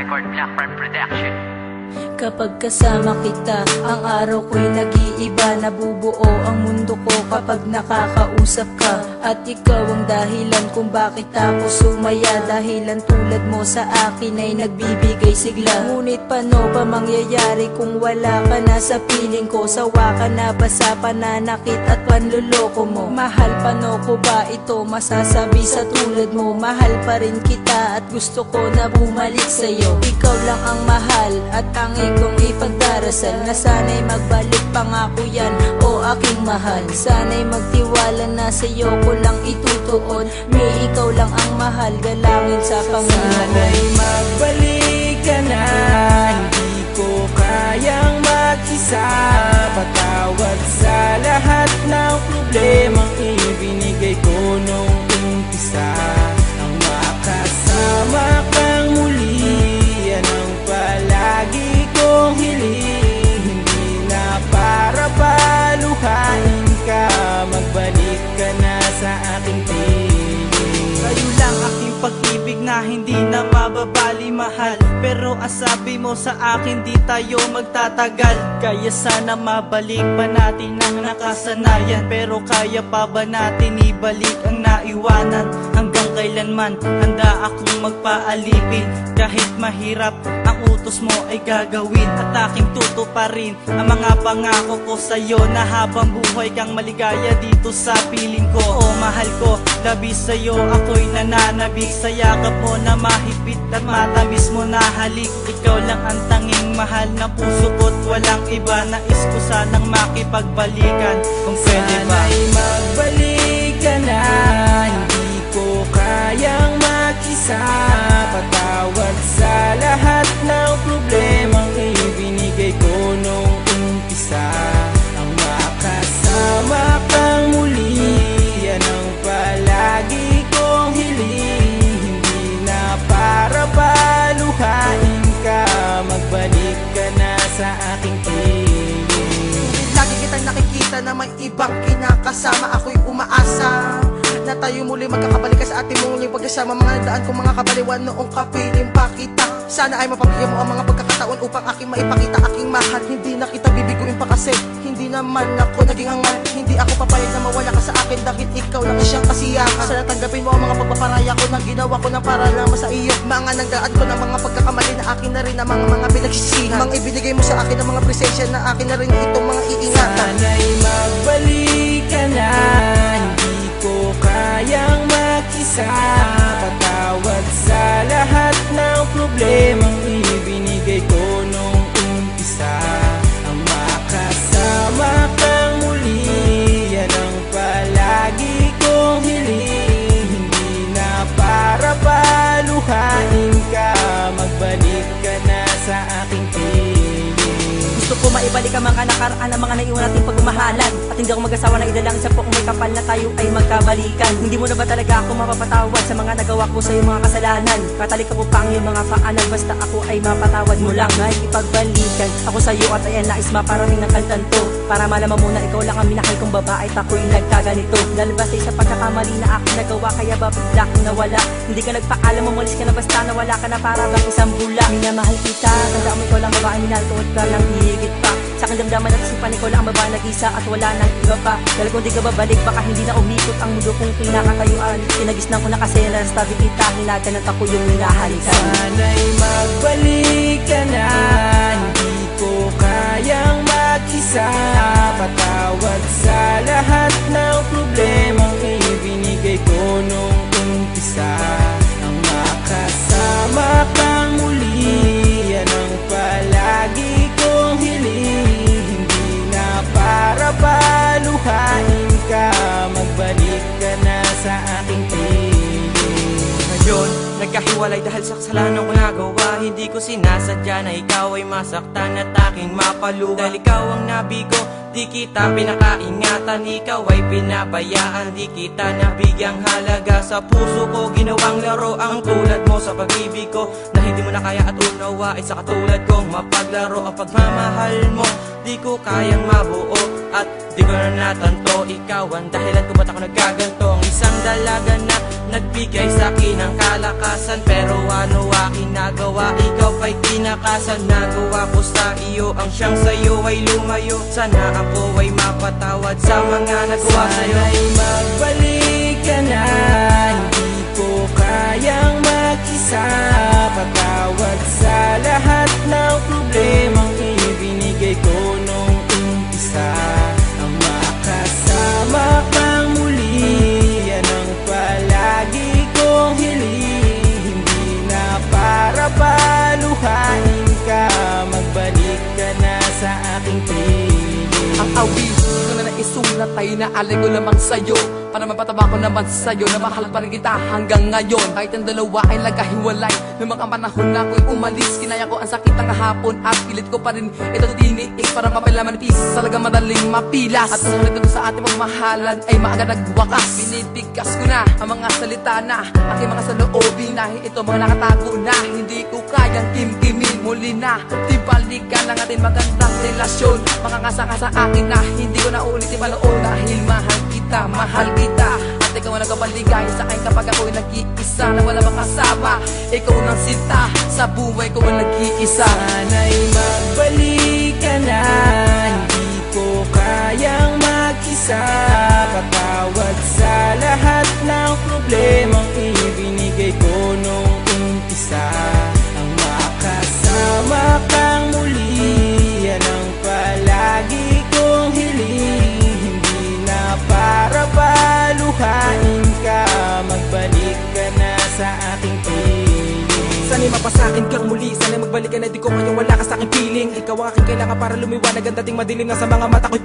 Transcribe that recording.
record, Black Prime Production. Kapag kasama kita, ang araw ko'y nag-iiba. Nabubuo ang mundo ko kapag nakakausap ka. At ikaw ang dahilan kung bakit ako sumaya. Dahilan tulad mo sa akin ay nagbibigay sigla. Ngunit paano ba mangyayari kung wala ka na sa piling ko? Sawa ka na ba sa pananakit at panluloko mo? Mahal, paano ko ba ito masasabi sa tulad mo? Mahal pa rin kita at gusto ko na bumalik sa'yo. Ikaw lang ang mahal at tanging kong ipagdarasal na sana'y magbalik, pangako yan o aking mahal. Sana'y magtiwala na sa'yo ko lang itutuon. May ikaw lang ang mahal, dalangin sa Panginoon. Sana'y magbalik ka na, hindi ko kayang mag-isa. Patawad sa lahat ng problemang ibinigay ko nung umpisa. Ang makasama kang muli, yan ang palagi kong hiling. Hindi na para paluhain ka, magbalik ka na sa aking piling. Kayo lang aking pag-ibig na hindi na mababali, mahal. Pero ang sabi mo sa akin, di tayo magtatagal. Kaya sana mabalik pa natin ang nakasanayan. Pero kaya pa ba natin ibalik ang naiwanan? Hanggang kailanman handa akong magpaalipin. Kahit mahirap ang utos mo ay gagawin. At aking tutuparin ang mga pangako ko sa'yo, na habang buhay kang maligaya dito sa piling ko. O mahal ko, labis sa'yo ako'y nananabik. Sa yakap mo na mahigpit at matamis mo na halik. Ikaw lang ang tanging mahal na puso ko't walang iba. Nais ko sanang makipagbalikan kung pwede ba. Sana'y magbalik ka na, hindi ko kayang mag-isa. Patawad sa lahat ng problemang ibinigay ko nung umpisa. Ang makasama kang muli, yan ang palagi kong hiling. Hindi na para paluhain ka, magbalik ka na sa aking piling. Lagi kitang nakikita na may ibang kinakasama. Ako'y umaasa na tayo muli magkakabalik sa ating muling pagkasama. Mga daan kong mga kabaliwan noong kapiling pa kita. Sana ay mapabigyan mo ang mga pagkakataon upang aking maipakita aking mahal. Hindi na kita bibiguin pa kasi hindi naman ako naging hangal. Hindi ako papayag na mawala ka sa akin dahil ikaw lang siyang kasiyahan. Sana tanggapin mo ang mga pagpaparaya ko na ginawa ko na para naman sa iyo. Mga nagdaan ko ng mga pagkakamali na akin na rin ang mga pinagsisihan. Mga ibinigay mo sa akin ang mga presensya na akin na rin itong mga iingatan. Sana'y magbalik ka na, hindi ko kayang mag-isa. Patawad sa lahat ng problemang ibinigay ko nung umpisa. Ang makasama kang muli, yan ang palagi kong hiling. Hindi na para paluhain ka, magbalik ka na sa aking piling. Gusto ko maibalik ang mga nakaraan ng mga naiwan nating pagmamahalan. At hindi ako mag-asawa na idalang sa poong may kapal na tayo ay magkabalikan. Hindi mo na ba talaga ako mapapatawad sa mga nagawa ko sa iyong mga kasalanan? Katalik ako pang iyong mga paanan, basta ako ay mapatawad mo lang. Ay ipagbalikan ako sa iyo at ayan nais maparaming ng kantanto. Para malaman mo na ikaw lang ang minahal kong babae at ako'y nagkaganito. Dahil basta sa pagkakamali na aking nagawa, kaya ba bigla kong nawala? Hindi ka nagpaalam, umalis ka na basta nawala ka na para bang isang bula. Minamahal kita, tandaan mo ikaw lang babae, minahal ko at lang higit pa. Sa aking damdaman at isipan, ikaw lang ang babae nag-isa at wala nang iba pa. Dahil kung di ka babalik, baka hindi na umikot ang mundo kong kinakatayuan. Kinagisnan ko na kasi nalastabi kita, hinagan at ako yung minahalikan. Sana'y magbalik ka na, hindi ko kayang mag-isa. Patawad sa lahat ng problemang ibinigay ko nung umpisa. Ang makasama kang muli, yan ang palagi kong hiling. Hindi na para paluhain ka, magbalik ka na sa aking piling. Ngayon, nagkahiwalay dahil sa kasalanan ko nagawa. Hindi ko sinasadya na ikaw ay masaktan at aking mapaluha. Dahil ikaw ang nabigo, di kita pinakaingatan. Ikaw ay pinabayaan, di kita nabigyang halaga. Sa puso ko ginawang laro ang tulad mo sa pag-ibig ko, na hindi mo na kaya at unawain sa katulad kong mapaglaro. Ang pagmamahal mo, di ko kayang mabuo at di ko na natanto. Ikaw ang dahilan kung ba't ako nagkaganto. Ang isang dalaga na nagbigay sa'kin ng kalakasan. Pero ano aking nagawa, ikaw pa'y tinakasan. Nagawa ko sa iyo ang siyang sa'yo ay lumayo. Sana ako ay mapatawad sa mga nagawa sa'yo. Sana'y magbalik ka na, hindi ko kayang mag-isa. Patawad sa lahat ng problemang ibinigay ko nung umpisa. Ang makasama kang muli, yan ang palagi kong hiling. Hindi na para paluhain ka, magbalik ka na sa aking piling. Ang awit ko na naisulat ay naalay ko lamang sa'yo, para mapataba ko naman sa'yo na mahal pa rin kita hanggang ngayon. Kahit ang dalawa ay nagkahiwalay, noong mga panahon na ako'y umalis, kinaya ko ang sakit ng hapon at pilit ko pa rin ito tiniis para mapila manipis, talaga madaling mapilas. At ang nagkado sa ating pagmahalan ay maaga nagwakas. Binibigkas ko na ang mga salita na aking mga saloobin, dahil ito mga nakatago na hindi ko kayang kimkimin. Muli na tibalikan ang ating magandang relasyon, makangasa sa akin na hindi ko na ulitin panood, dahil mahal kita, mahal kita. At ikaw ang nagkabaligay sa akin kapag ako'y nag-iisa na wala makasama. Ikaw nang sinta sa buhay ko ang nag-iisa. Sana'y magbalik ka na, hindi ko kayang mag-isa. Patawad sa lahat ng problemang ibinigay ko nung umpisa. Ang makasama kang muli, yan ang palagi kong hiling. Hindi na para paluhain ka, magbalik ka na sa aking piling. Sana'y mapasakin kang muli, sana'y magbalik ka na, di ko ngayon wala ka sa aking piling. Ikaw ang aking kailangan para lumiwanag ang dating madilim na sa mga mata ko'y